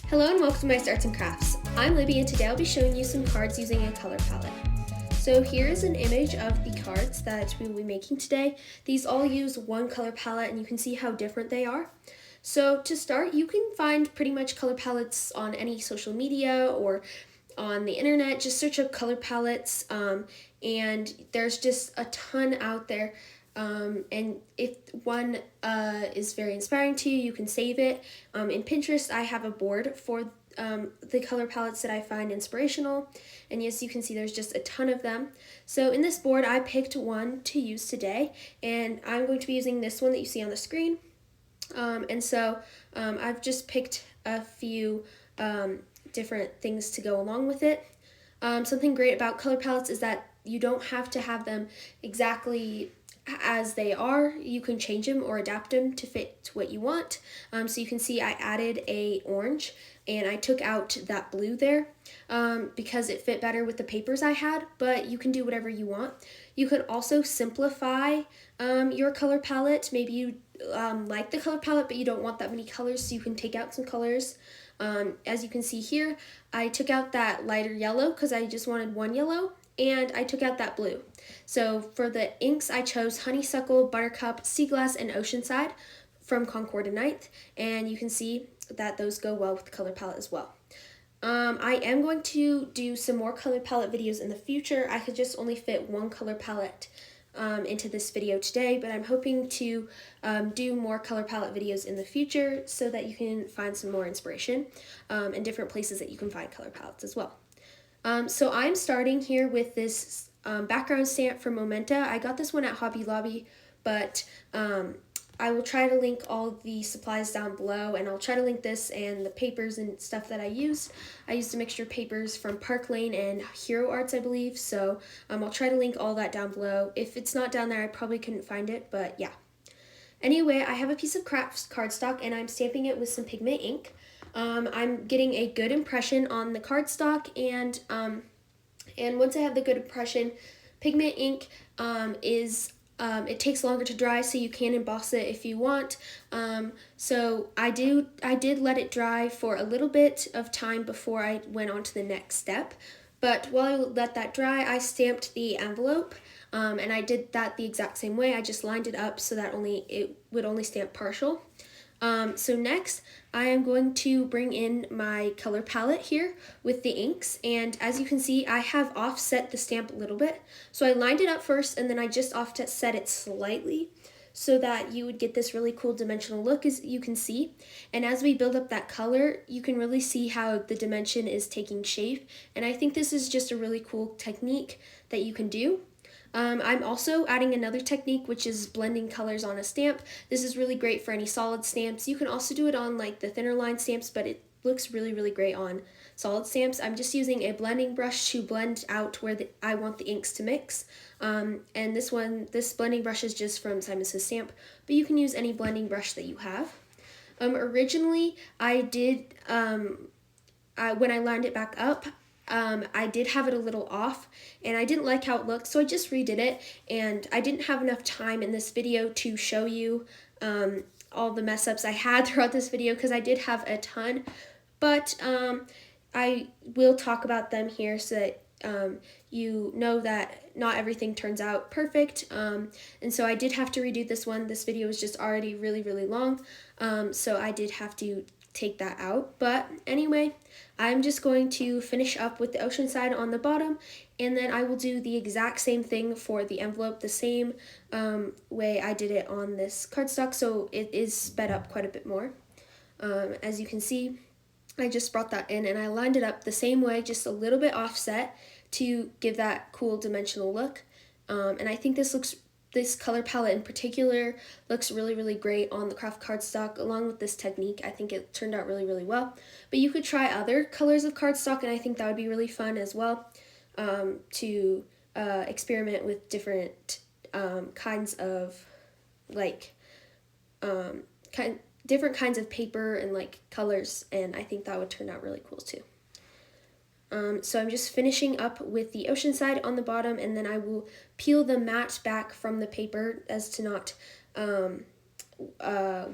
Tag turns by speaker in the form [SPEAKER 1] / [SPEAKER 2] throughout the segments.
[SPEAKER 1] Hello and welcome to My Arts and Crafts. I'm Libby and today I'll be showing you some cards using a color palette. So here is an image of the cards that we will be making today. These all use one color palette and you can see how different they are. So to start, you can find pretty much color palettes on any social media or on the internet. Just search up color palettes and there's just a ton out there. And if one is very inspiring to you, you can save it. In Pinterest, I have a board for the color palettes that I find inspirational. And yes, you can see there's just a ton of them. So in this board, I picked one to use today. And I'm going to be using this one that you see on the screen. I've just picked a few different things to go along with it. Something great about color palettes is that you don't have to have them exactly as they are. You can change them or adapt them to fit what you want. So you can see I added a orange and I took out that blue there because it fit better with the papers I had, but you can do whatever you want. You could also simplify your color palette. Maybe you like the color palette but you don't want that many colors, so you can take out some colors. As you can see here, I took out that lighter yellow because I just wanted one yellow, and I took out that blue. So for the inks, I chose Honeysuckle, Buttercup, Sea Glass, and Oceanside from Concord and Ninth, and you can see that those go well with the color palette as well. I am going to do some more color palette videos in the future. I could just only fit one color palette into this video today, but I'm hoping to do more color palette videos in the future so that you can find some more inspiration and different places that you can find color palettes as well. So I'm starting here with this background stamp from Momenta. I got this one at Hobby Lobby, but I will try to link all the supplies down below, and I'll try to link this and the papers and stuff that I used. I used a mixture of papers from Park Lane and Hero Arts, I believe, so I'll try to link all that down below. If it's not down there, I probably couldn't find it, but yeah. Anyway, I have a piece of craft cardstock and I'm stamping it with some pigment ink. I'm getting a good impression on the cardstock, and once I have the good impression, pigment ink it takes longer to dry, so you can emboss it if you want. So I did let it dry for a little bit of time before I went on to the next step. But while I let that dry, I stamped the envelope, and I did that the exact same way. I just lined it up so that it would only stamp partial. So next, I am going to bring in my color palette here with the inks, and as you can see, I have offset the stamp a little bit. So I lined it up first, and then I just offset it slightly so that you would get this really cool dimensional look, as you can see. And as we build up that color, you can really see how the dimension is taking shape, and I think this is just a really cool technique that you can do. I'm also adding another technique, which is blending colors on a stamp. This is really great for any solid stamps. You can also do it on like the thinner line stamps, but it looks really, really great on solid stamps. I'm just using a blending brush to blend out where I want the inks to mix. And this blending brush is just from Simon Says Stamp, but you can use any blending brush that you have. Originally, I did, when I lined it back up, I did have it a little off and I didn't like how it looked, so I just redid it, and I didn't have enough time in this video to show you all the mess ups I had throughout this video because I did have a ton, but I will talk about them here so that you know that not everything turns out perfect, and so I did have to redo this one. This video was just already really, really long, so I did have to take that out. But anyway, I'm just going to finish up with the Oceanside on the bottom, and then I will do the exact same thing for the envelope, the same way I did it on this cardstock, so it is sped up quite a bit more. As you can see, I just brought that in and I lined it up the same way, just a little bit offset to give that cool dimensional look. And I think this color palette in particular looks really, really great on the craft cardstock along with this technique. I think it turned out really, really well. But you could try other colors of cardstock, and I think that would be really fun as well, to experiment with different kinds of different kinds of paper and like colors, and I think that would turn out really cool too. So I'm just finishing up with the Oceanside on the bottom, and then I will peel the mat back from the paper as to not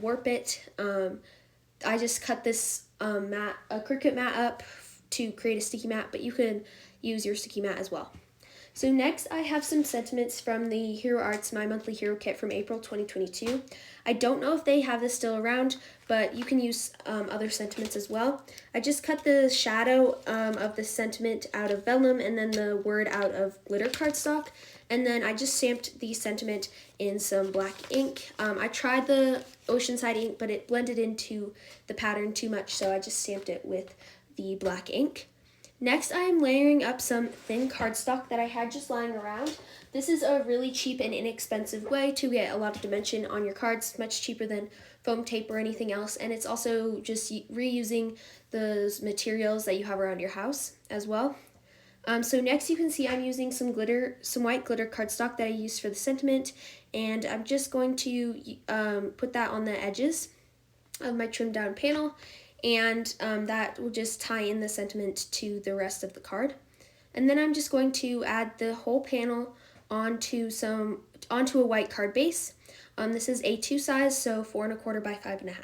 [SPEAKER 1] warp it. I just cut this a Cricut mat up to create a sticky mat, but you could use your sticky mat as well. So next I have some sentiments from the Hero Arts My Monthly Hero Kit from April 2022. I don't know if they have this still around, but you can use other sentiments as well. I just cut the shadow of the sentiment out of vellum and then the word out of glitter cardstock. And then I just stamped the sentiment in some black ink. I tried the Oceanside ink, but it blended into the pattern too much, so I just stamped it with the black ink. Next, I am layering up some thin cardstock that I had just lying around. This is a really cheap and inexpensive way to get a lot of dimension on your cards, much cheaper than foam tape or anything else, and it's also just reusing those materials that you have around your house as well. So next you can see I'm using some white glitter cardstock that I used for the sentiment, and I'm just going to put that on the edges of my trimmed down panel, and that will just tie in the sentiment to the rest of the card. And then I'm just going to add the whole panel onto a white card base. This is A2 size, so 4 1/4 by 5 1/2.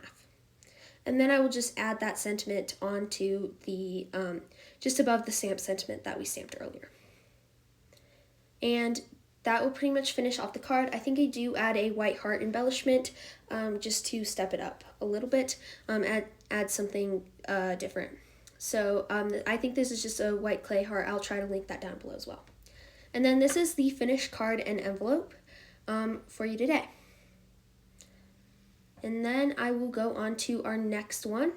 [SPEAKER 1] And then I will just add that sentiment onto the just above the stamp sentiment that we stamped earlier. And that will pretty much finish off the card. I think I do add a white heart embellishment just to step it up a little bit, add something different. So I think this is just a white clay heart. I'll try to link that down below as well. And then this is the finished card and envelope for you today. And then I will go on to our next one.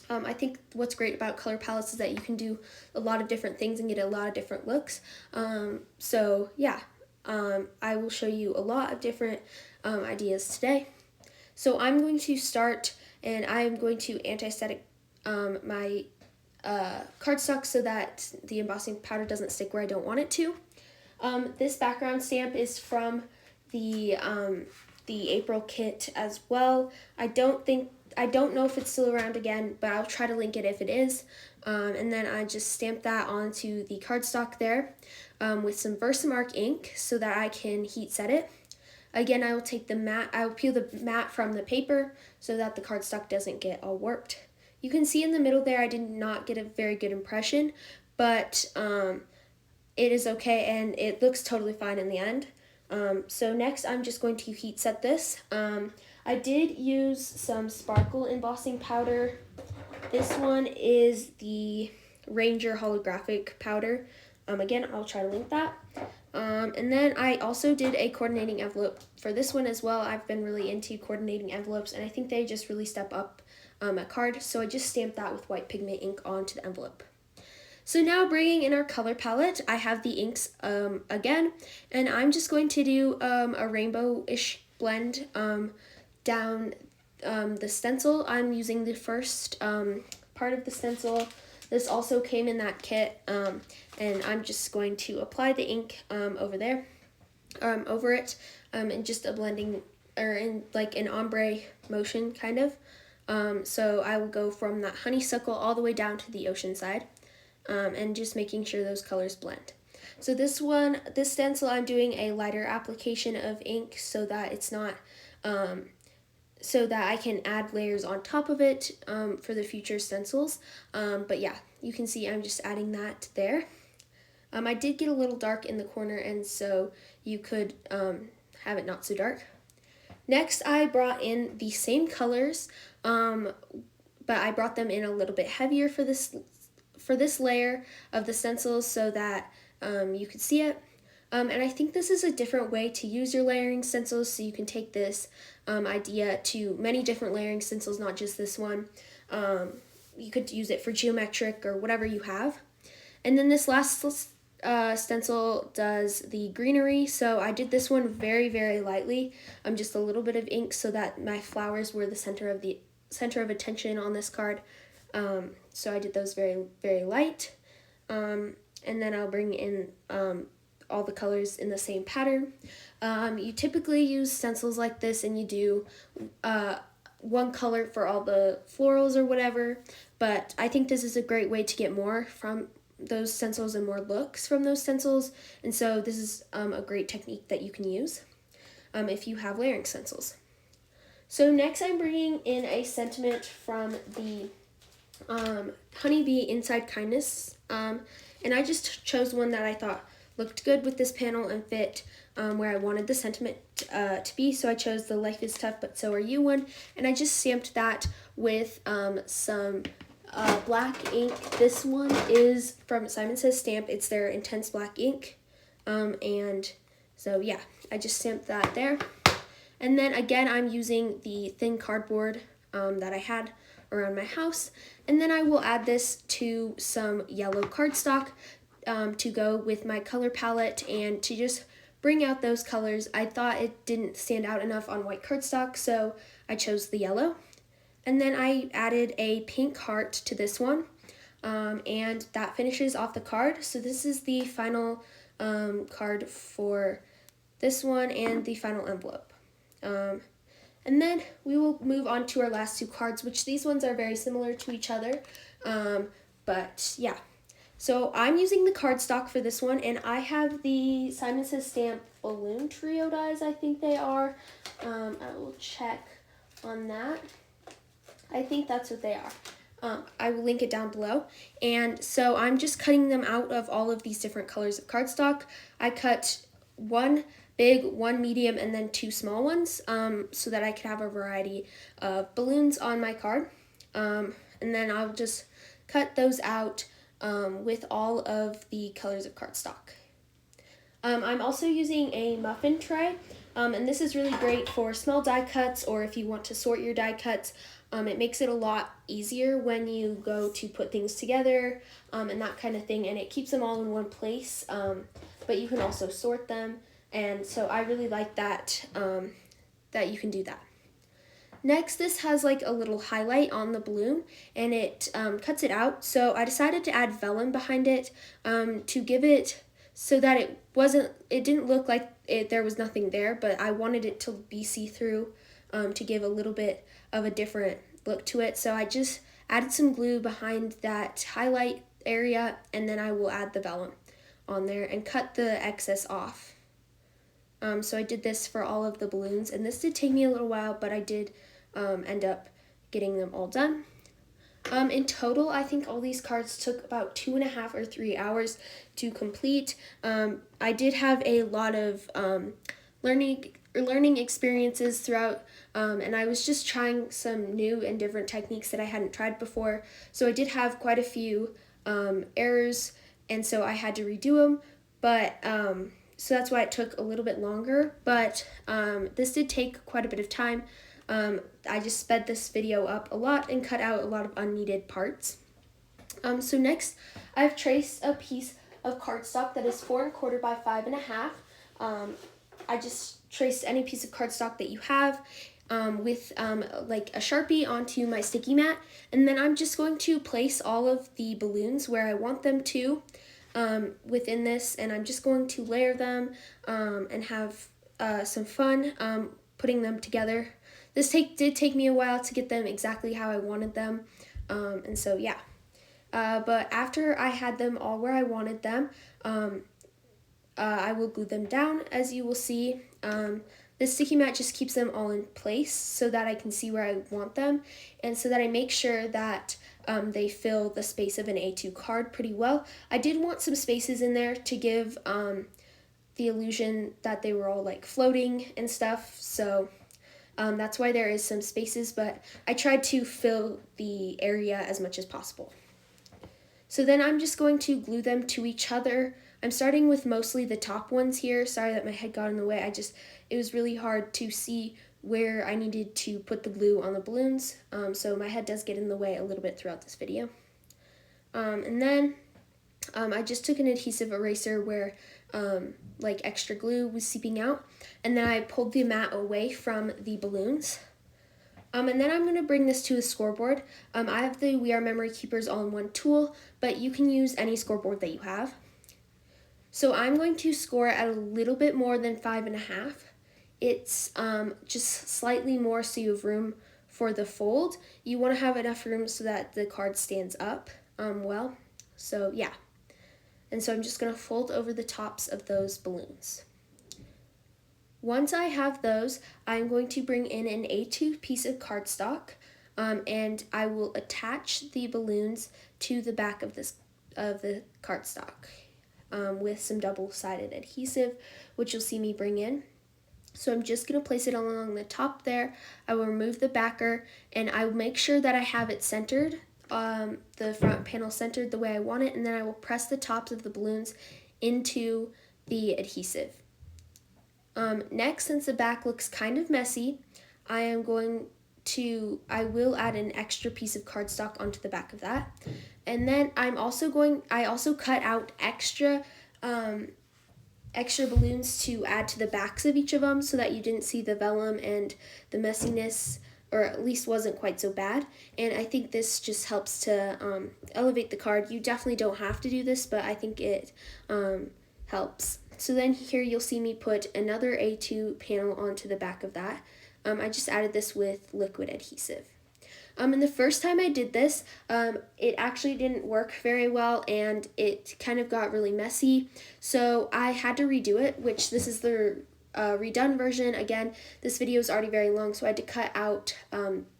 [SPEAKER 1] I think what's great about color palettes is that you can do a lot of different things and get a lot of different looks. So yeah, I will show you a lot of different ideas today. So I'm going to start, and I am going to anti-static my cardstock so that the embossing powder doesn't stick where I don't want it to. This background stamp is from the April kit as well. I don't know if it's still around again, but I'll try to link it if it is. And then I just stamp that onto the cardstock there with some Versamark ink so that I can heat set it. Again, I will peel the mat from the paper so that the cardstock doesn't get all warped. You can see in the middle there I did not get a very good impression, but it is okay and it looks totally fine in the end. So next I'm just going to heat set this. I did use some sparkle embossing powder. This one is the Ranger holographic powder. Again, I'll try to link that. And then I also did a coordinating envelope for this one as well. I've been really into coordinating envelopes, and I think they just really step up a card. So I just stamped that with white pigment ink onto the envelope. So now bringing in our color palette, I have the inks again, and I'm just going to do a rainbow-ish blend down the stencil. I'm using the first part of the stencil. This also came in that kit, and I'm just going to apply the ink over there, over it, in just a blending, or in like an ombre motion kind of. So I will go from that honeysuckle all the way down to the ocean side, and just making sure those colors blend. So this stencil, I'm doing a lighter application of ink so that it's not, so that I can add layers on top of it for the future stencils. But yeah, you can see I'm just adding that there. I did get a little dark in the corner, and so you could have it not so dark. Next, I brought in the same colors, but I brought them in a little bit heavier for this layer of the stencils so that you could see it. And I think this is a different way to use your layering stencils, so you can take this idea to many different layering stencils, not just this one. You could use it for geometric or whatever you have. And then this last stencil does the greenery, so I did this one very, very lightly, just a little bit of ink so that my flowers were the center of attention on this card. So I did those very, very light. And then I'll bring in all the colors in the same pattern. You typically use stencils like this and you do one color for all the florals or whatever, but I think this is a great way to get more from those stencils and more looks from those stencils, and so this is a great technique that you can use if you have layering stencils. So next I'm bringing in a sentiment from the Honeybee Inside Kindness, and I just chose one that I thought looked good with this panel and fit where I wanted the sentiment to be, so I chose the Life is Tough but So Are You one, and I just stamped that with some black ink. This one is from Simon Says Stamp. It's their Intense Black ink, and so yeah, I just stamped that there. And then again, I'm using the thin cardboard that I had around my house, and then I will add this to some yellow cardstock to go with my color palette and to just bring out those colors. I thought it didn't stand out enough on white cardstock, so I chose the yellow. And then I added a pink heart to this one, and that finishes off the card. So this is the final card for this one and the final envelope. And then we will move on to our last two cards, which these ones are very similar to each other. But yeah, so I'm using the cardstock for this one, and I have the Simon Says Stamp Balloon Trio dies, I think they are. I will check on that. I think that's what they are. I will link it down below. And so I'm just cutting them out of all of these different colors of cardstock. I cut one big, one medium, and then two small ones so that I could have a variety of balloons on my card. And then I'll just cut those out with all of the colors of cardstock. I'm also using a muffin tray, and this is really great for small die cuts or if you want to sort your die cuts. It makes it a lot easier when you go to put things together and that kind of thing, and it keeps them all in one place, but you can also sort them, and so I really like that, that you can do that. Next, this has like a little highlight on the balloon, and it cuts it out, so I decided to add vellum behind it to give it so that it didn't look like there was nothing there, but I wanted it to be see-through to give a little bit of a different look to it. So I just added some glue behind that highlight area, and then I will add the vellum on there and cut the excess off. So I did this for all of the balloons, and this did take me a little while, but I did end up getting them all done. In total, I think all these cards took about 2.5 or 3 hours to complete. I did have a lot of learning experiences throughout, and I was just trying some new and different techniques that I hadn't tried before. So I did have quite a few errors, and so I had to redo them. But so that's why it took a little bit longer. But this did take quite a bit of time. I just sped this video up a lot and cut out a lot of unneeded parts. So next, I've traced a piece of cardstock that is 4 1/4 by 5 1/2. I just traced any piece of cardstock that you have with like a Sharpie onto my sticky mat, and then I'm just going to place all of the balloons where I want them to within this, and I'm just going to layer them and have some fun putting them together. This did take me a while to get them exactly how I wanted them, and so yeah. But after I had them all where I wanted them, I will glue them down, as you will see. This sticky mat just keeps them all in place so that I can see where I want them, and so that I make sure that they fill the space of an A2 card pretty well. I did want some spaces in there to give the illusion that they were all like floating and stuff, so that's why there is some spaces, but I tried to fill the area as much as possible. So then I'm just going to glue them to each other. I'm starting with mostly the top ones here. Sorry that my head got in the way. It was really hard to see where I needed to put the glue on the balloons, so my head does get in the way a little bit throughout this video. And then I just took an adhesive eraser where like extra glue was seeping out, and then I pulled the mat away from the balloons. And then I'm going to bring this to a scoreboard. I have the We Are Memory Keepers All-in-One tool, but you can use any scoreboard that you have. So I'm going to score at a little bit more than 5 1/2. It's just slightly more so you have room for the fold. You want to have enough room so that the card stands up well. So yeah. And so I'm just going to fold over the tops of those balloons. Once I have those, I'm going to bring in an A2 piece of cardstock. and I will attach the balloons to the back of the cardstock with some double-sided adhesive, which you'll see me bring in. So I'm just going to place it along the top there. I will remove the backer, and I will make sure that I have it centered, the front panel centered the way I want it, and then I will press the tops of the balloons into the adhesive. Next, since the back looks kind of messy, I will add an extra piece of cardstock onto the back of that. And then I also cut out extra balloons to add to the backs of each of them so that you didn't see the vellum and the messiness, or at least wasn't quite so bad. And I think this just helps to elevate the card. You definitely don't have to do this, but I think it helps. So then here you'll see me put another A2 panel onto the back of that. I just added this with liquid adhesive. And the first time I did this, it actually didn't work very well, and it kind of got really messy. So I had to redo it, which this is the redone version. Again, this video is already very long, so I had to cut out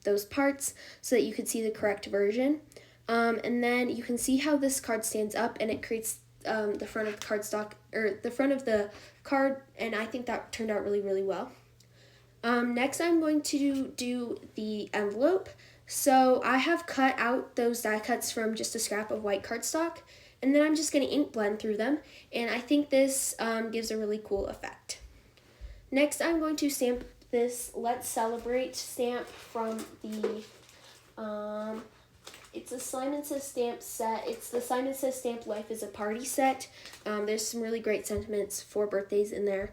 [SPEAKER 1] those parts so that you could see the correct version. And then you can see how this card stands up, and it creates the front of the cardstock, or the front of the card, and I think that turned out really, really well. Next, I'm going to do the envelope. So I have cut out those die cuts from just a scrap of white cardstock, and then I'm just going to ink blend through them, and I think this gives a really cool effect. Next, I'm going to stamp this Let's Celebrate stamp from the, it's a Simon Says Stamp set. It's the Simon Says Stamp Life is a Party set. There's some really great sentiments for birthdays in there.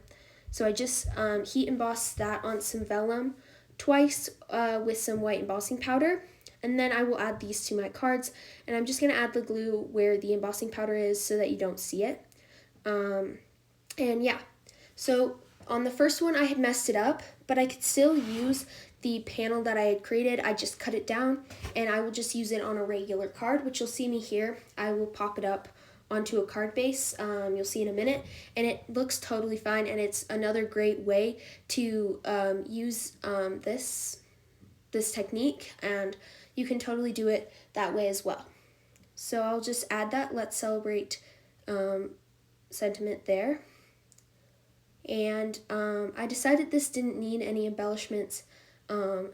[SPEAKER 1] So I just heat embossed that on some vellum twice with some white embossing powder, and then I will add these to my cards, and I'm just going to add the glue where the embossing powder is so that you don't see it. And yeah, so on the first one I had messed it up, but I could still use the panel that I had created. I just cut it down, and I will just use it on a regular card, which you'll see me here. I will pop it up onto a card base, you'll see in a minute, and it looks totally fine, and it's another great way to use this technique, and you can totally do it that way as well. So I'll just add that Let's Celebrate sentiment there, and I decided this didn't need any embellishments, and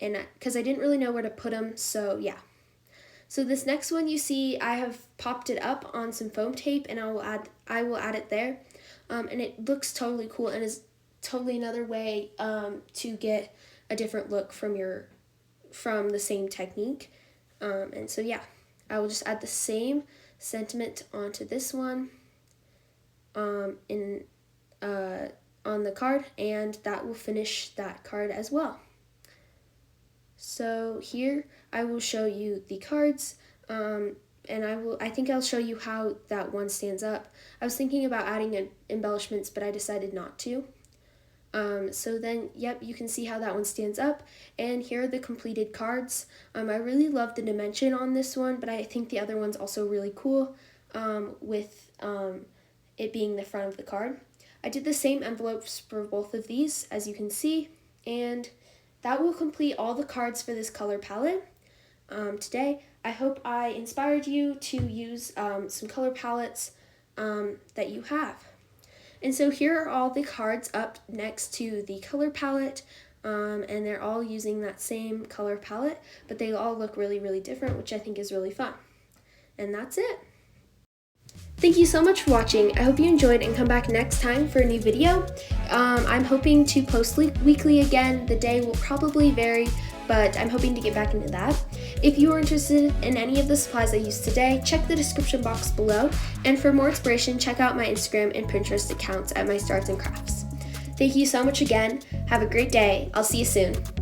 [SPEAKER 1] because I didn't really know where to put them, so yeah. So this next one you see, I have popped it up on some foam tape, and I will add it there, and it looks totally cool, and is totally another way to get a different look from the same technique. And so yeah, I will just add the same sentiment onto this one on the card, and that will finish that card as well. So here I will show you the cards, and I think I'll show you how that one stands up. I was thinking about adding embellishments, but I decided not to. So then, yep, you can see how that one stands up, and here are the completed cards. I really love the dimension on this one, but I think the other one's also really cool with it being the front of the card. I did the same envelopes for both of these, as you can see, and that will complete all the cards for this color palette today. I hope I inspired you to use some color palettes that you have. And so here are all the cards up next to the color palette, and they're all using that same color palette, but they all look really, really different, which I think is really fun. And that's it. Thank you so much for watching. I hope you enjoyed, and come back next time for a new video. I'm hoping to post weekly again. The day will probably vary, but I'm hoping to get back into that. If you are interested in any of the supplies I used today, check the description box below. And for more inspiration, check out my Instagram and Pinterest accounts at My Star Arts and Crafts. Thank you so much again. Have a great day. I'll see you soon.